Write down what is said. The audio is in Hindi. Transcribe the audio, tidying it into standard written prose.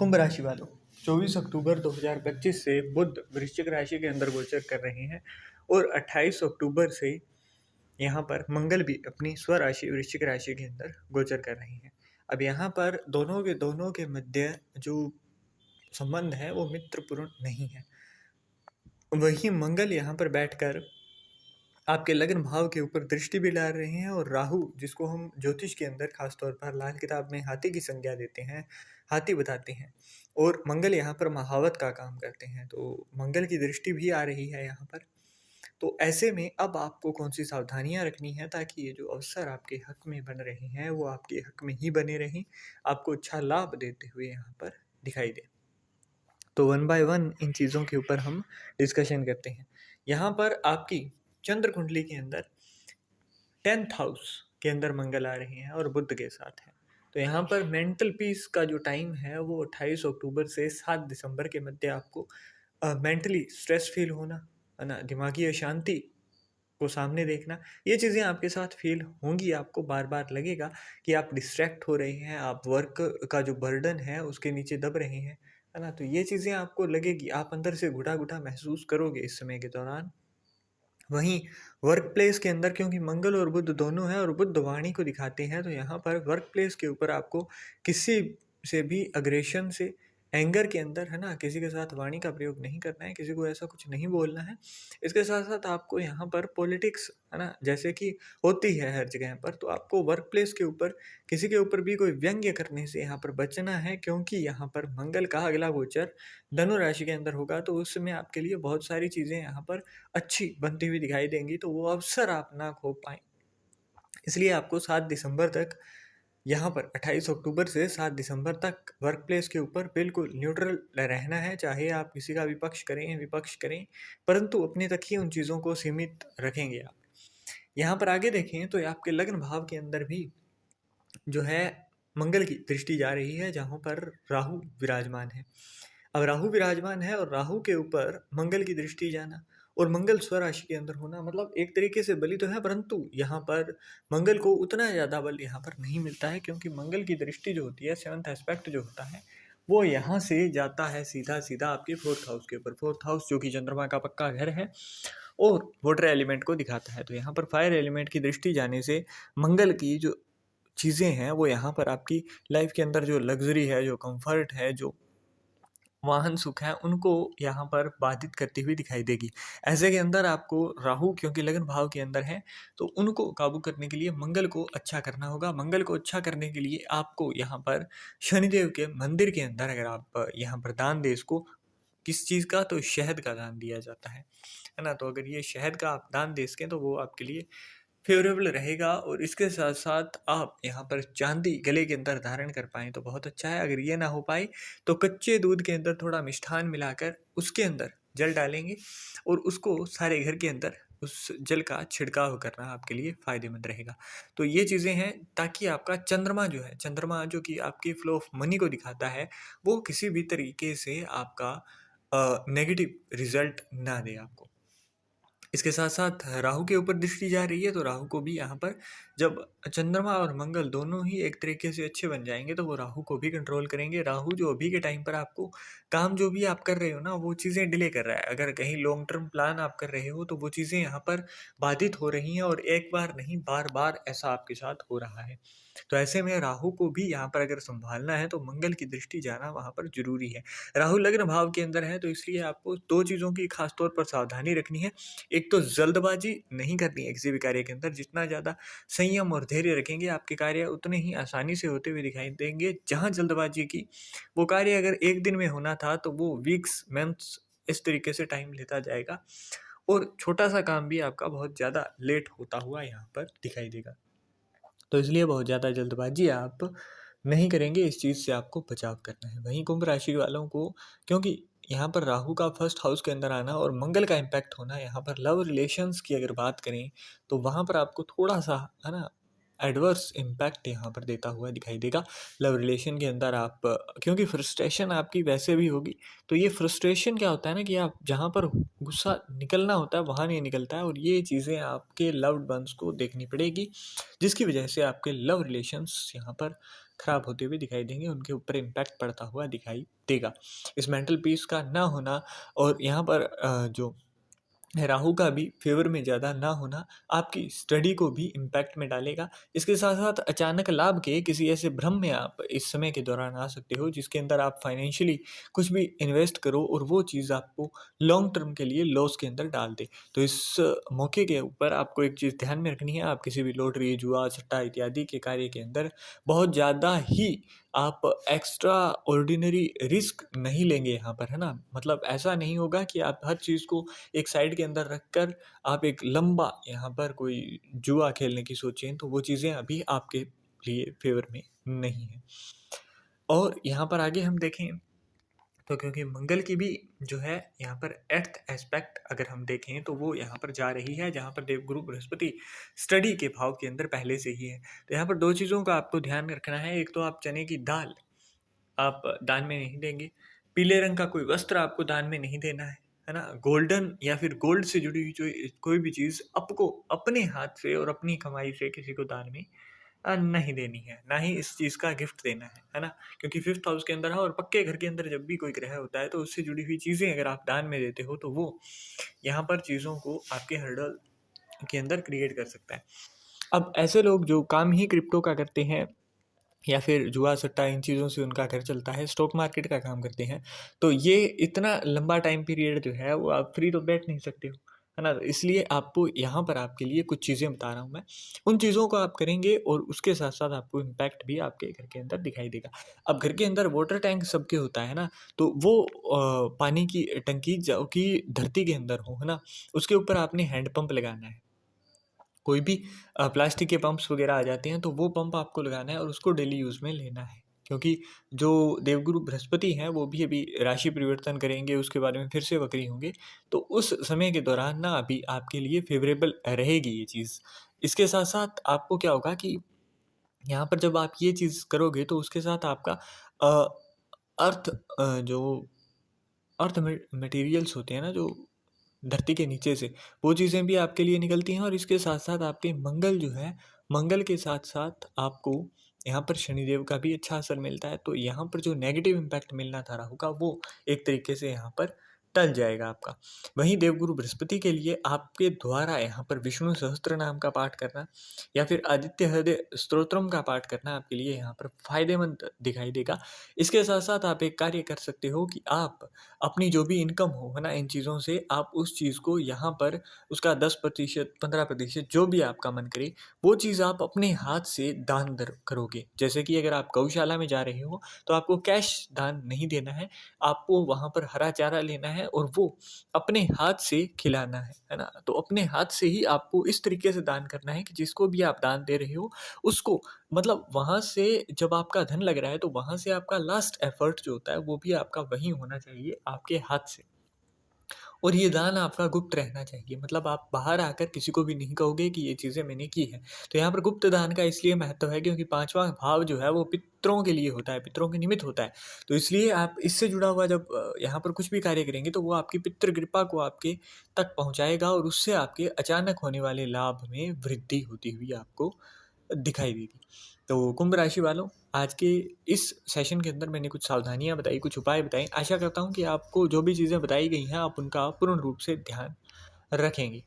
कुंभ राशि वालों, 24 अक्टूबर 2025 से बुध वृश्चिक राशि के अंदर गोचर कर रहे हैं और 28 अक्टूबर से यहाँ पर मंगल भी अपनी स्वराशि वृश्चिक राशि के अंदर गोचर कर रहे हैं। अब यहाँ पर दोनों के मध्य जो संबंध है वो मित्रपूर्ण नहीं है। वही मंगल यहाँ पर बैठकर आपके लग्न भाव के ऊपर दृष्टि भी डाल रहे हैं और राहु, जिसको हम ज्योतिष के अंदर खासतौर पर लाल किताब में हाथी की संज्ञा देते हैं, हाथी बताते हैं, और मंगल यहाँ पर महावत का काम करते हैं, तो मंगल की दृष्टि भी आ रही है यहाँ पर। तो ऐसे में अब आपको कौन सी सावधानियां रखनी है ताकि ये जो अवसर आपके हक में बन रहे हैं वो आपके हक में ही बने रहें, आपको अच्छा लाभ देते हुए यहाँ पर दिखाई दे। तो वन बाय वन इन चीज़ों के ऊपर हम डिस्कशन करते हैं। यहाँ पर आपकी चंद्र कुंडली के अंदर 10th हाउस के अंदर मंगल आ रहे हैं और बुध के साथ है। तो यहाँ पर मेंटल पीस का जो टाइम है वो 28 अक्टूबर से 7 दिसंबर के मध्य आपको मेंटली स्ट्रेस फील होना, है ना, दिमागी अशांति को सामने देखना, ये चीज़ें आपके साथ फील होंगी। आपको बार बार लगेगा कि आप डिस्ट्रैक्ट हो रहे हैं, आप वर्क का जो बर्डन है उसके नीचे दब रहे हैं, है ना। तो ये चीज़ें आपको लगेगी, आप अंदर से घुटा घुटा महसूस करोगे इस समय के दौरान। वहीं वर्क प्लेस के अंदर क्योंकि मंगल और बुध दोनों हैं और बुध वाणी को दिखाते हैं, तो यहाँ पर वर्क प्लेस के ऊपर आपको किसी से भी अग्रेशन से, एंगर के अंदर, है ना, किसी के साथ वाणी का प्रयोग नहीं करना है, किसी को ऐसा कुछ नहीं बोलना है। इसके साथ साथ आपको यहाँ पर पॉलिटिक्स, है ना, जैसे कि होती है हर जगह पर, तो आपको वर्क प्लेस के ऊपर किसी के ऊपर भी कोई व्यंग्य करने से यहाँ पर बचना है, क्योंकि यहाँ पर मंगल का अगला गोचर धनु राशि के अंदर होगा। तो उस समय आपके लिए बहुत सारी चीज़ें यहाँ पर अच्छी बनती हुई दिखाई देंगी, तो वो अवसर आप ना खो पाएँ। इसलिए आपको 7 दिसंबर तक, यहाँ पर 28 अक्टूबर से 7 दिसंबर तक वर्क प्लेस के ऊपर बिल्कुल न्यूट्रल रहना है। चाहे आप किसी का विपक्ष करें, परंतु अपने तक ही उन चीज़ों को सीमित रखेंगे आप। यहाँ पर आगे देखें तो आपके लग्न भाव के अंदर भी जो है मंगल की दृष्टि जा रही है, जहाँ पर राहु विराजमान है। अब राहु विराजमान है और राहु के ऊपर मंगल की दृष्टि जाना और मंगल स्वराशि के अंदर होना, मतलब एक तरीके से बली तो है, परंतु यहाँ पर मंगल को उतना ज़्यादा बल यहाँ पर नहीं मिलता है, क्योंकि मंगल की दृष्टि जो होती है, 7th एस्पेक्ट जो होता है, वो यहाँ से जाता है सीधा सीधा आपके 4th हाउस के ऊपर। 4th हाउस जो कि चंद्रमा का पक्का घर है और वाटर एलिमेंट को दिखाता है। तो यहाँ पर फायर एलिमेंट की दृष्टि जाने से मंगल की जो चीज़ें हैं वो यहाँ पर आपकी लाइफ के अंदर, जो लग्जरी है, जो कंफर्ट है, जो वाहन सुख है, उनको यहाँ पर बाधित करती हुई दिखाई देगी। ऐसे के अंदर आपको राहु क्योंकि लगन भाव के अंदर है, तो उनको काबू करने के लिए मंगल को अच्छा करना होगा। मंगल को अच्छा करने के लिए आपको यहाँ पर शनिदेव के मंदिर के अंदर, अगर आप यहाँ पर दान दें इसको, किस चीज़ का, तो शहद का दान दिया जाता है ना। तो अगर ये शहद का आप दान दे सकें तो वो आपके लिए फेवरेबल रहेगा। और इसके साथ साथ आप यहाँ पर चांदी गले के अंदर धारण कर पाएँ तो बहुत अच्छा है। अगर ये ना हो पाए तो कच्चे दूध के अंदर थोड़ा मिष्ठान मिलाकर उसके अंदर जल डालेंगे और उसको सारे घर के अंदर उस जल का छिड़काव करना आपके लिए फ़ायदेमंद रहेगा। तो ये चीज़ें हैं ताकि आपका चंद्रमा जो है, चंद्रमा जो कि आपकी फ्लो ऑफ मनी को दिखाता है, वो किसी भी तरीके से आपका नेगेटिव रिजल्ट ना दे आपको। इसके साथ साथ राहु के ऊपर दृष्टि जा रही है, तो राहु को भी यहाँ पर, जब चंद्रमा और मंगल दोनों ही एक तरीके से अच्छे बन जाएंगे तो वो राहु को भी कंट्रोल करेंगे। राहु जो अभी के टाइम पर आपको काम जो भी आप कर रहे हो ना, वो चीज़ें डिले कर रहा है। अगर कहीं लॉन्ग टर्म प्लान आप कर रहे हो तो वो चीज़ें यहाँ पर बाधित हो रही हैं, और एक बार नहीं बार बार ऐसा आपके साथ हो रहा है। तो ऐसे में राहु को भी यहाँ पर अगर संभालना है तो मंगल की दृष्टि जाना वहाँ पर जरूरी है। राहु लग्न भाव के अंदर है, तो इसलिए आपको दो चीज़ों की खास तौर पर सावधानी रखनी है। एक तो जल्दबाजी नहीं करनी है किसी भी कार्य के अंदर। जितना ज़्यादा संयम और धैर्य रखेंगे, आपके कार्य उतने ही आसानी से होते हुए दिखाई देंगे। जहाँ जल्दबाजी की, वो कार्य अगर एक दिन में होना था तो वो वीक्स, मंथ्स, इस तरीके से टाइम लेता जाएगा, और छोटा सा काम भी आपका बहुत ज़्यादा लेट होता हुआ यहाँ पर दिखाई देगा। तो इसलिए बहुत ज़्यादा जल्दबाजी आप नहीं करेंगे, इस चीज़ से आपको बचाव करना है। वहीं कुंभ राशि वालों को, क्योंकि यहाँ पर राहु का फर्स्ट हाउस के अंदर आना और मंगल का इम्पैक्ट होना, यहाँ पर लव रिलेशंस की अगर बात करें तो वहाँ पर आपको थोड़ा सा, है ना, एडवर्स इम्पैक्ट यहाँ पर देता हुआ दिखाई देगा। लव रिलेशन के अंदर आप, क्योंकि फ्रस्ट्रेशन आपकी वैसे भी होगी, तो ये फ्रस्ट्रेशन क्या होता है ना, कि आप जहाँ पर गुस्सा निकलना होता है वहाँ नहीं निकलता है, और ये चीज़ें आपके लव्ड वंस को देखनी पड़ेगी, जिसकी वजह से आपके लव रिलेशंस यहाँ पर खराब होते हुए दिखाई देंगे, उनके ऊपर इम्पैक्ट पड़ता हुआ दिखाई देगा। इस मेंटल पीस का ना होना और यहाँ पर जो राहु का भी फेवर में ज़्यादा ना होना आपकी स्टडी को भी इम्पैक्ट में डालेगा। इसके साथ साथ अचानक लाभ के किसी ऐसे भ्रम में आप इस समय के दौरान आ सकते हो जिसके अंदर आप फाइनेंशियली कुछ भी इन्वेस्ट करो और वो चीज़ आपको लॉन्ग टर्म के लिए लॉस के अंदर डाल दे। तो इस मौके के ऊपर आपको एक चीज़ ध्यान में रखनी है, आप किसी भी लॉटरी, जुआ, सट्टा इत्यादि के कार्य के अंदर बहुत ज़्यादा ही आप एक्स्ट्रा ऑर्डिनरी रिस्क नहीं लेंगे यहाँ पर, है ना? मतलब ऐसा नहीं होगा कि आप हर चीज़ को एक साइड के अंदर रखकर आप एक लंबा यहाँ पर कोई जुआ खेलने की सोचें, तो वो चीज़ें अभी आपके लिए फेवर में नहीं है। और यहाँ पर आगे हम देखें तो क्योंकि मंगल की भी जो है यहाँ पर एर्थ एस्पेक्ट अगर हम देखें तो वो यहाँ पर जा रही है जहाँ पर देवगुरु बृहस्पति स्टडी के भाव के अंदर पहले से ही है। तो यहाँ पर दो चीज़ों का आपको ध्यान रखना है, एक तो आप चने की दाल आप दान में नहीं देंगे, पीले रंग का कोई वस्त्र आपको दान में नहीं देना है ना? गोल्डन या फिर गोल्ड से जुड़ी हुई जो कोई भी चीज़ आपको अपने हाथ से और अपनी कमाई से किसी को दान में नहीं देनी है, ना ही इस चीज़ का गिफ्ट देना है ना? क्योंकि फिफ्थ हाउस के अंदर है और पक्के घर के अंदर जब भी कोई ग्रह होता है तो उससे जुड़ी हुई चीज़ें अगर आप दान में देते हो तो वो यहाँ पर चीज़ों को आपके हर्डल के अंदर क्रिएट कर सकता है। अब ऐसे लोग जो काम ही क्रिप्टो का करते हैं या फिर जुआ सट्टा इन चीज़ों से उनका घर चलता है, स्टॉक मार्केट का काम करते हैं, तो ये इतना लंबा टाइम पीरियड जो है वो आप फ्री तो बैठ नहीं सकते हो, है ना? इसलिए आपको यहाँ पर आपके लिए कुछ चीज़ें बता रहा हूँ मैं, उन चीज़ों को आप करेंगे और उसके साथ-साथ आपको इम्पैक्ट भी आपके घर के अंदर दिखाई देगा। अब घर के अंदर वाटर टैंक सबके होता है ना, तो वो पानी की टंकी जो कि धरती के अंदर हो, है ना? उसके ऊपर आपने हैंड पंप लगाना है। कोई भी प्लास्टिक के पंप्स वगैरह आ जाते हैं तो वो पंप आपको लगाना है और उसको डेली यूज़ में लेना है। क्योंकि जो देवगुरु बृहस्पति हैं वो भी अभी राशि परिवर्तन करेंगे, उसके बारे में फिर से वक्री होंगे। तो उस समय के दौरान ना अभी आपके लिए फ़ेवरेबल रहेगी ये चीज़। इसके साथ-साथ आपको क्या होगा कि यहाँ पर जब आप ये चीज़ करोगे तो उसके साथ आपका अ, अर्थ जो अर्थ मटेरियल्स होते हैं ना जो धरती के नीचे से, वो चीज़ें भी आपके लिए निकलती हैं और इसके साथ-साथ आपके मंगल जो है, मंगल के साथ-साथ आपको यहाँ पर शनिदेव का भी अच्छा असर मिलता है। तो यहाँ पर जो नेगेटिव इम्पैक्ट मिलना था राहु का, वो एक तरीके से यहाँ पर टल जाएगा आपका। वहीं देवगुरु बृहस्पति के लिए आपके द्वारा यहाँ पर विष्णु सहस्त्र नाम का पाठ करना या फिर आदित्य हृदय स्तोत्रम का पाठ करना आपके लिए यहाँ पर फ़ायदेमंद दिखाई देगा। इसके साथ-साथ आप एक कार्य कर सकते हो कि आप अपनी जो भी इनकम हो, है ना, इन चीज़ों से आप उस चीज़ को यहाँ पर उसका 10% 15% जो भी आपका मन करे, वो चीज़ आप अपने हाथ से दान दर करोगे। जैसे कि अगर आप गौशाला में जा रहे हो, तो आपको कैश दान नहीं देना है, आपको वहाँ पर हरा चारा लेना है और वो अपने हाथ से खिलाना है ना? तो अपने हाथ से ही आपको इस तरीके से दान करना है कि जिसको भी आप दान दे रहे हो, उसको मतलब वहाँ से जब आपका धन लग रहा है तो वहाँ से आपका लास्ट एफर्ट जो होता है वो भी आपका वहीं होना चाहिए आपके हाथ से। और ये दान आपका गुप्त रहना चाहिए, मतलब आप बाहर आकर किसी को भी नहीं कहोगे कि ये चीज़ें मैंने की हैं। तो यहाँ पर गुप्त दान का इसलिए महत्व है क्योंकि 5वां भाव जो है वो पितरों के लिए होता है, पितरों के निमित्त होता है। तो इसलिए आप इससे जुड़ा हुआ जब यहाँ पर कुछ भी कार्य करेंगे तो वो आपकी पितृ कृपा को आपके तक पहुँचाएगा और उससे आपके अचानक होने वाले लाभ में वृद्धि होती हुई आपको दिखाई देगी। तो कुंभ राशि वालों, आज के इस सेशन के अंदर मैंने कुछ सावधानियाँ बताई, कुछ उपाय बताए। आशा करता हूँ कि आपको जो भी चीज़ें बताई गई हैं, आप उनका पूर्ण रूप से ध्यान रखेंगे।